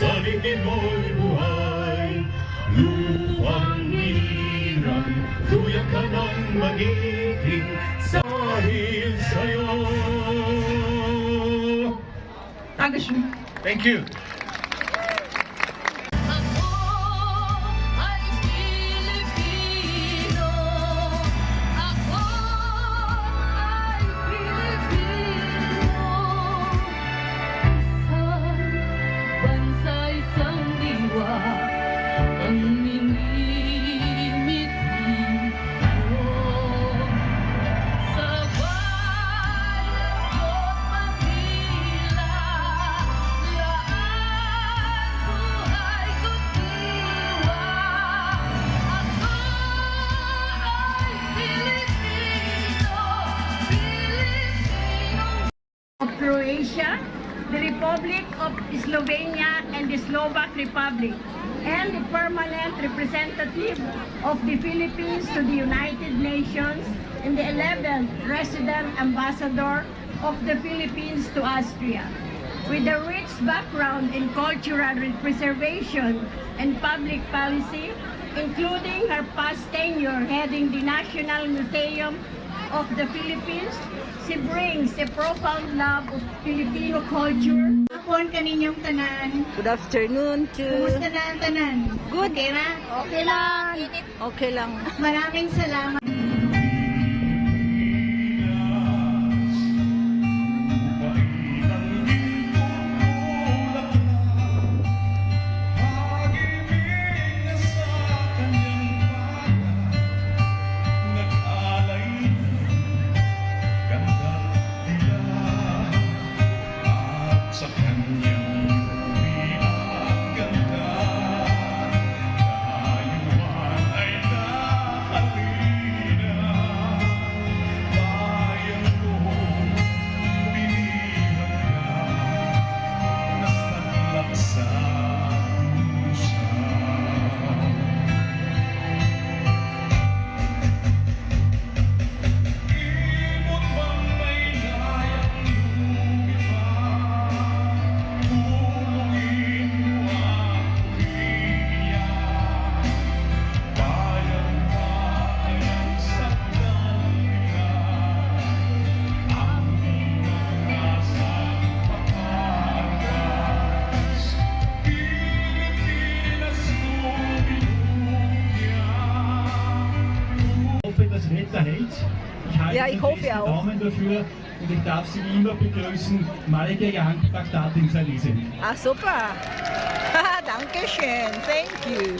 Salihin mo'y buhay, lupang hirang, tuyak ka ng magiging dahil sa'yo. Dankeschön. Thank you. Ako ay Pilipino. Ako ay Pilipino. Isang bansa, isang diwa ang minimithi ko. Sa bayan ko't Manila, buhay ko't diwa. Ako ay Pilipino, Pilipino. Of Croatia, the Republic of Slovenia and the Slovak Republic, and the permanent representative of the Philippines to the United Nations and the 11th resident ambassador of the Philippines to Austria. With a rich background in cultural preservation and public policy, including her past tenure heading the National Museum of the Philippines, she brings a profound love of Filipino culture. Hapon kaninyong tanan. Good afternoon to... Kumusta na ang tanan? Good. Okay na? Okay lang. Okay lang. Maraming salamat. Sa kanyang bilang ganda, dayuhan ay nahalina. Bayan ko, pinihan ka, nasadlak sa pusa. Imot bang may layang lumipad, tulungin mo ang umiiyak. Bayan natin sa kanila, ang inakasang pagkakas. Pilipinas kong binugyan. Ich hoffe, das Wetter hält. Ich halte Ja, ich den hoffe festen auch. Daumen dafür und ich darf Sie wie immer begrüßen, Malika Young, Bagdadin Salise. Ah, super. Dankeschön. Thank you.